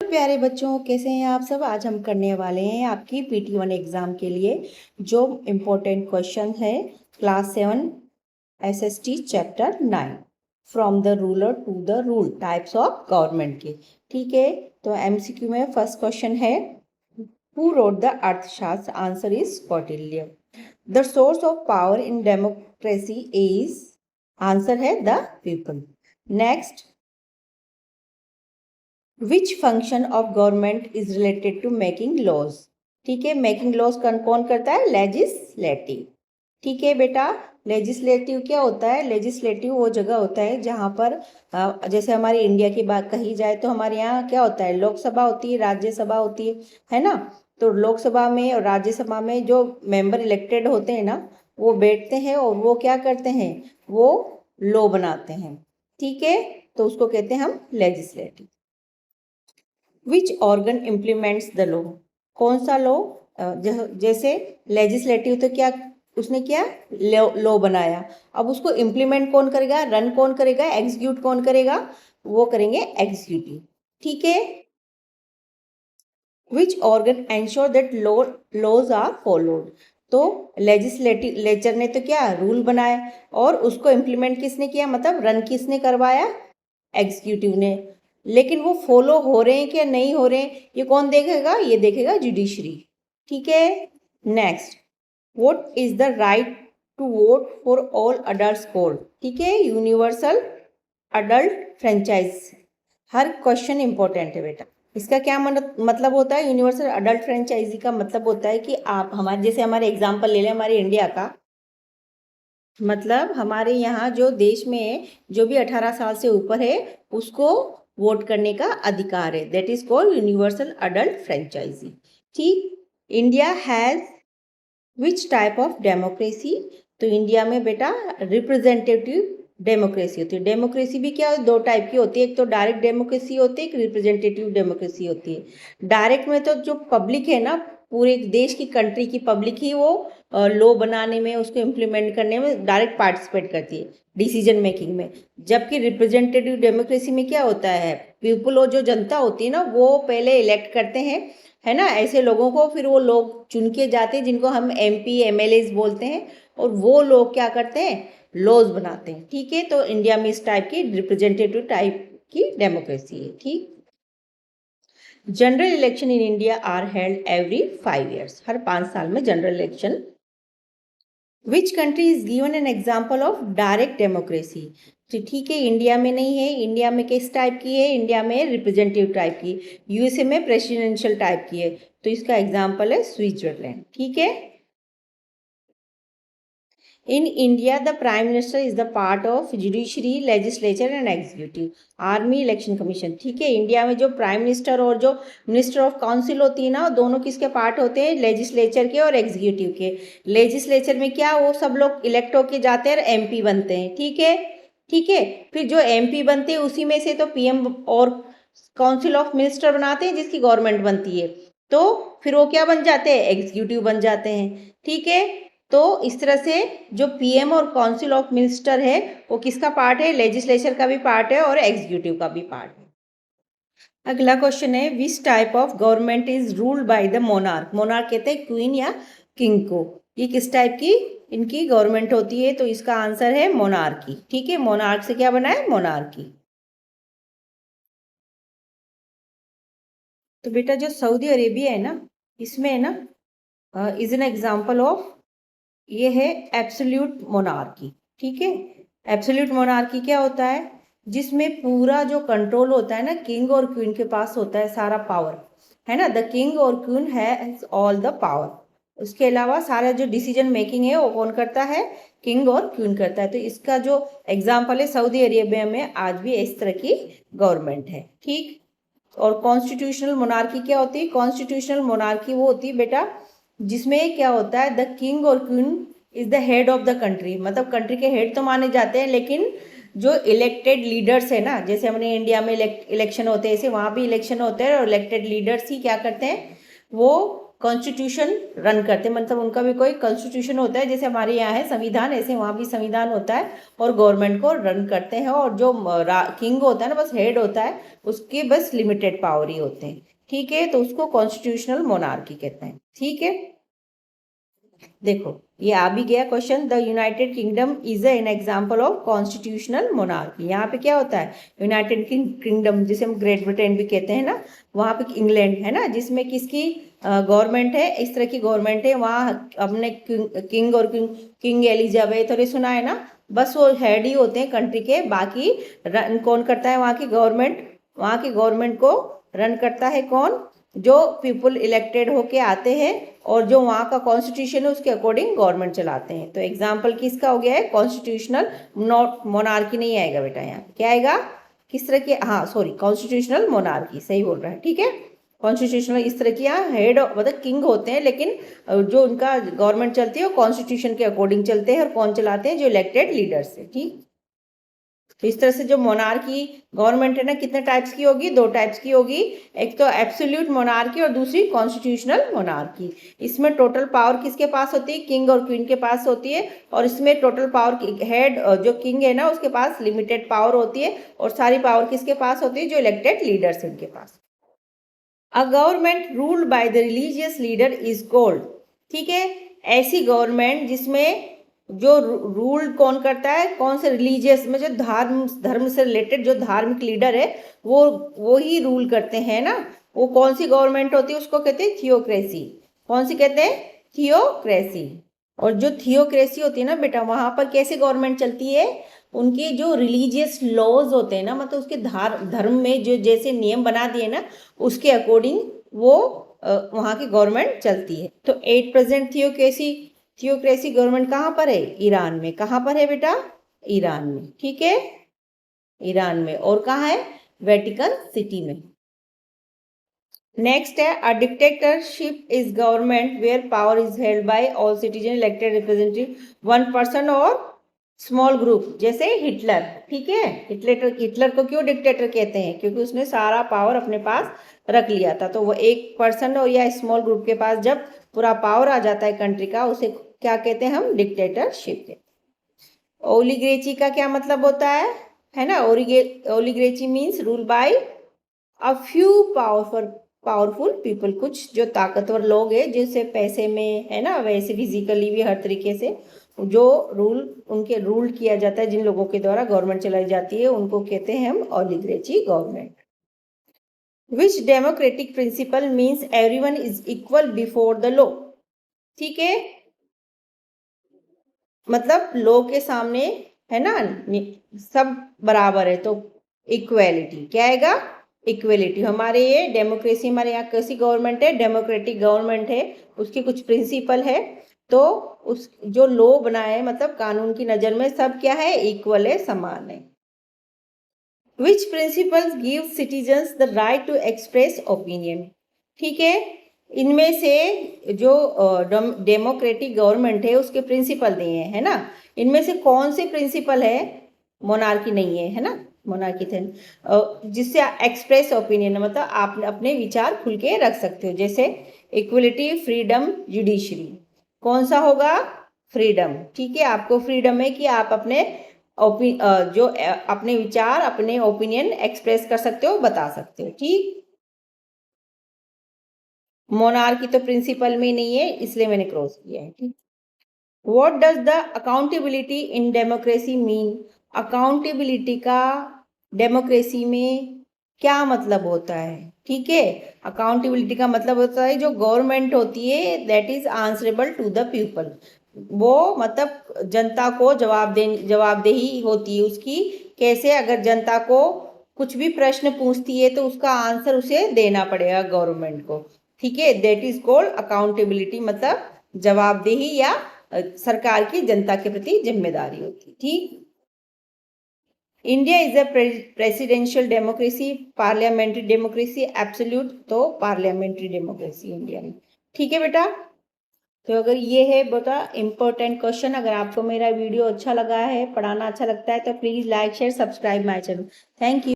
प्यारे बच्चों, कैसे हैं आप सब। आज हम करने वाले हैं आपकी PT1 एग्जाम के लिए जो इम्पोर्टेंट क्वेश्चन है class 7 SST chapter 9 from the ruler to the rule types of government के। ठीक है, तो MCQ में फर्स्ट क्वेश्चन है, who wrote the Arthashastra. Answer is Kautilya. The source of power in democracy is, answer है the people. Next, which function of government is related to making laws. ठीक है, making laws कौन करता है, लेजिस्लेटिव। ठीक है बेटा, लेजिस्लेटिव क्या होता है, लेजिस्लेटिव वो जगह होता है जहाँ पर जैसे हमारी इंडिया की बात कही जाए तो हमारे यहाँ क्या होता है, लोकसभा होती है, राज्यसभा होती है ना। तो लोकसभा में और राज्यसभा में जो मेंबर इलेक्टेड होते हैं ना, वो बैठते हैं और वो क्या करते हैं, वो लॉ बनाते हैं। ठीक है, तो उसको कहते हैं हम legislative. Which organ implements the law. कौन सा लॉ, जैसे लेजिस्लेटिव तो क्या उसने क्या लॉ बनाया, अब उसको इम्प्लीमेंट कौन करेगा, रन कौन करेगा, एग्जीक्यूट कौन करेगा, वो करेंगे एग्जीक्यूटिव। ठीक है, which organ ensure that laws are followed. तो लेजिस्लेचर ने तो क्या रूल बनाए और उसको इम्प्लीमेंट किसने किया, मतलब रन किसने करवाया, एग्जीक्यूटिव ने। लेकिन वो फॉलो हो रहे हैं क्या नहीं हो रहे हैं, ये कौन देखेगा, ये देखेगा जुडिशरी। ठीक है, next, what is the right to vote for all adult code. ठीक है, यूनिवर्सल अडल्ट फ्रेंचाइज। हर क्वेश्चन इंपॉर्टेंट है बेटा। इसका क्या मतलब होता है, यूनिवर्सल अडल्ट फ्रेंचाइजी का मतलब होता है कि आप हमारे जैसे हमारे एग्जाम्पल ले लें हमारे इंडिया का, मतलब हमारे यहाँ जो देश में जो भी 18 साल से ऊपर है उसको वोट करने का अधिकार है, that is called universal adult franchise. ठीक, India has which type of democracy. तो इंडिया में बेटा रिप्रेजेंटेटिव डेमोक्रेसी होती है। डेमोक्रेसी भी क्या दो टाइप की होती है, एक तो डायरेक्ट डेमोक्रेसी होती है, एक रिप्रेजेंटेटिव डेमोक्रेसी होती है। डायरेक्ट में तो जो पब्लिक है ना, पूरे देश की कंट्री की पब्लिक ही वो लॉ बनाने में, उसको इम्प्लीमेंट करने में डायरेक्ट पार्टिसिपेट करती है, डिसीजन मेकिंग में। जबकि रिप्रेजेंटेटिव डेमोक्रेसी में क्या होता है, पीपल और जो जनता होती है ना, वो पहले इलेक्ट करते हैं, है ना, ऐसे लोगों को, फिर वो लोग चुन के जाते हैं जिनको हम MP MLAs बोलते हैं, और वो लोग क्या करते हैं, लॉज बनाते हैं। ठीक है, तो इंडिया में इस टाइप की रिप्रेजेंटेटिव टाइप की डेमोक्रेसी है। ठीक, general election in India are held every 5 years। हर 5 साल में general election. Which country is given an example of direct democracy. तो ठीक है, इंडिया में नहीं है, इंडिया में किस टाइप की है, इंडिया में रिप्रेजेंटेटिव टाइप की, USA में प्रेसिडेंशियल टाइप की है। तो इसका एग्जाम्पल है स्विट्जरलैंड। ठीक है, in India the prime minister is the part of judiciary, legislature and executive, army, election commission. ठीक है, इंडिया में जो प्राइम मिनिस्टर और जो मिनिस्टर ऑफ काउंसिल होती है ना, दोनों किसके पार्ट होते हैं, लेजिस्लेचर के और एग्जीक्यूटिव के। लेजिस्लेचर में क्या, वो सब लोग इलेक्ट होके जाते हैं और MP बनते हैं। ठीक है, ठीक है, फिर जो MP बनते हैं उसी में से तो PM और काउंसिल ऑफ मिनिस्टर बनाते हैं जिसकी गवर्नमेंट बनती है, तो फिर वो क्या बन जाते हैं, एग्जीक्यूटिव बन जाते हैं। ठीक है, तो इस तरह से जो PM और काउंसिल ऑफ मिनिस्टर है वो किसका पार्ट है, लेजिस्लेचर का भी पार्ट है और एग्जीक्यूटिव का भी पार्ट है। अगला क्वेश्चन है, विच type of government is ruled by the monarch. Monarch कहते हैं क्वीन या किंग को। ये किस टाइप की इनकी गवर्नमेंट होती है, तो इसका आंसर है मोनार्की। ठीक है, मोनार्क से क्या बना है, मोनार्की। तो बेटा जो सऊदी अरेबिया है ना, इसमें है ना, इज एन एग्जाम्पल ऑफ, ये है एब्सोल्यूट मोनार्की। ठीक है, एब्सोल्यूट मोनार्की क्या होता है, जिसमें पूरा जो कंट्रोल होता है ना, किंग और क्वीन के पास होता है सारा पावर, है ना, द किंग और queen has all the power. उसके अलावा सारा जो डिसीजन मेकिंग है वो कौन करता है, किंग और क्वीन करता है। तो इसका जो एग्जाम्पल है, सऊदी अरेबिया में आज भी इस तरह की गवर्नमेंट है। ठीक, और कॉन्स्टिट्यूशनल मोनार्की क्या होती है, कॉन्स्टिट्यूशनल मोनार्की वो होती है बेटा जिसमें क्या होता है, द किंग और queen is the head of the country, मतलब कंट्री के हेड तो माने जाते हैं, लेकिन जो इलेक्टेड लीडर्स है ना, जैसे हमने इंडिया में इलेक्शन होते हैं, ऐसे वहाँ भी इलेक्शन होते हैं और इलेक्टेड लीडर्स ही क्या करते हैं, वो कॉन्स्टिट्यूशन रन करते हैं, मतलब उनका भी कोई कॉन्स्टिट्यूशन होता है, जैसे हमारे यहाँ है संविधान, ऐसे वहाँ भी संविधान होता है और गवर्नमेंट को रन करते हैं। और जो किंग होता है ना, बस हेड होता है, उसके बस लिमिटेड पावर ही होते हैं। ठीक है, तो उसको कॉन्स्टिट्यूशनल मोनार्की कहते हैं। ठीक है, देखो ये आ भी गया question, the United kingdom is an example of constitutional monarchy. यहाँ पे क्या होता है, यूनाइटेड किंगडम जिसे हम ग्रेट ब्रिटेन भी कहते हैं ना, वहाँ पे इंग्लैंड है ना, जिसमें किसकी गवर्नमेंट है, इस तरह की गवर्नमेंट है। वहाँ अपने किंग और किंग एलिजाबेथ और ये सुना है ना, बस वो हेड ही होते हैं कंट्री के, बाकी रन कौन करता है, वहाँ की गवर्नमेंट को रन करता है कौन, जो पीपल इलेक्टेड होके आते हैं और जो वहाँ का कॉन्स्टिट्यूशन है उसके अकॉर्डिंग गवर्नमेंट चलाते हैं। तो एग्जाम्पल किसका हो गया है, कॉन्स्टिट्यूशनल, नॉट मोनार्की नहीं आएगा बेटा, यहाँ क्या आएगा, किस तरह की, हाँ सॉरी, कॉन्स्टिट्यूशनल मोनार्की सही बोल रहा है। ठीक है, कॉन्स्टिट्यूशनल इस तरह की, यहाँ हेड मतलब किंग होते हैं, लेकिन जो उनका गवर्नमेंट चलती है वो कॉन्स्टिट्यूशन के अकॉर्डिंग चलते हैं। और कौन चलाते हैं, जो इलेक्टेड लीडर्स है। ठीक, तो इस तरह से जो मोनार्की गवर्नमेंट है ना, कितने टाइप्स की होगी, 2 टाइप्स की होगी, एक तो एब्सोल्यूट मोनार्की और दूसरी कॉन्स्टिट्यूशनल मोनार्की। इसमें टोटल पावर किसके पास होती है, किंग और क्वीन के पास होती है, और इसमें टोटल पावर हेड जो किंग है ना उसके पास लिमिटेड पावर होती है, और सारी पावर किसके पास होती है, जो इलेक्टेड लीडर्स है उनके पास। A government ruled by the religious leader is called. ठीक है, ऐसी गवर्नमेंट जिसमें जो रूल कौन करता है, कौन से रिलीजियस में, जो धर्म से रिलेटेड जो धार्मिक लीडर है वो ही रूल करते हैं ना, वो कौन सी गवर्नमेंट होती है, उसको कहते हैं थियोक्रेसी। कौन सी कहते हैं, थियोक्रेसी। और जो थियोक्रेसी होती है ना बेटा, वहां पर कैसे गवर्नमेंट चलती है, उनके जो रिलीजियस लॉज होते हैं ना, मतलब उसके धर्म में जो जैसे नियम बना दिए ना, उसके अकॉर्डिंग वो वहाँ की गवर्नमेंट चलती है। तो एट प्रेजेंट थियोक्रेसी गवर्नमेंट कहाँ पर है, ईरान में। कहाँ पर है बेटा, ईरान में। ठीक है, ईरान में। और कहाँ है, वेटिकन सिटी में। नेक्स्ट है, a dictatorship is government where power is held by all citizen elected representative one person और स्मॉल ग्रुप, जैसे हिटलर। ठीक है, हिटलर को क्यों डिक्टेटर कहते हैं, क्योंकि उसने सारा पावर अपने पास रख लिया था। तो वो एक पर्सन और या स्मॉल ग्रुप के पास जब पूरा पावर आ जाता है कंट्री का, उसे क्या कहते हैं हम, डिक्टेटरशिप कहते हैं। ओलिग्रेची का क्या मतलब होता है ना, oligarchy means rule by a few powerful people, कुछ जो ताकतवर लोग हैं, जिससे पैसे में है ना, वैसे फिजिकली भी हर तरीके से जो उनके रूल किया जाता है, जिन लोगों के द्वारा गवर्नमेंट चलाई जाती है, उनको कहते हैं हम oligarchy government. Which democratic principle means everyone is equal before the law. ठीक है, मतलब लॉ के सामने है ना सब बराबर है, तो इक्वेलिटी क्या आएगा, इक्वेलिटी। हमारे ये डेमोक्रेसी, हमारे यहाँ कैसी गवर्नमेंट है, डेमोक्रेटिक गवर्नमेंट है, उसके कुछ प्रिंसिपल है। तो उस जो लॉ बनाए है, मतलब कानून की नज़र में सब क्या है, इक्वल है, समान है। Which principles give citizens the right to express opinion. ठीक है, इनमें से जो डेमोक्रेटिक गवर्नमेंट है उसके प्रिंसिपल दिए हैं, है ना, इनमें से कौन से प्रिंसिपल है, मोनार्की नहीं है, है ना, मोनार्की थे, जिससे एक्सप्रेस ओपिनियन, मतलब आप अपने विचार खुल के रख सकते हो, जैसे इक्वलिटी, फ्रीडम, जुडिशरी। कौन सा होगा, फ्रीडम। ठीक है, आपको फ्रीडम है कि आप अपने अपने विचार, अपने ओपिनियन एक्सप्रेस कर सकते हो, बता सकते हो। ठीक, मोनार्की तो प्रिंसिपल में नहीं है, इसलिए मैंने क्रॉस किया है। ठीक, what does the accountability in democracy mean. Accountability का डेमोक्रेसी में क्या मतलब होता है। ठीक है, अकाउंटेबिलिटी का मतलब होता है जो गवर्नमेंट होती है that is answerable to the people, वो मतलब जनता को जवाबदेही होती है उसकी। कैसे, अगर जनता को कुछ भी प्रश्न पूछती है तो उसका आंसर उसे देना पड़ेगा गवर्नमेंट को। ठीक है, दैट इज कॉल्ड अकाउंटेबिलिटी, मतलब जवाबदेही या सरकार की जनता के प्रति जिम्मेदारी होती। ठीक, India is a presidential democracy, parliamentary democracy, absolute, तो पार्लियामेंट्री डेमोक्रेसी इंडिया में। ठीक है बेटा, तो अगर ये है बेटा इम्पोर्टेंट क्वेश्चन, अगर आपको मेरा वीडियो अच्छा लगा है, पढ़ाना अच्छा लगता है, तो please like share subscribe my channel. Thank you.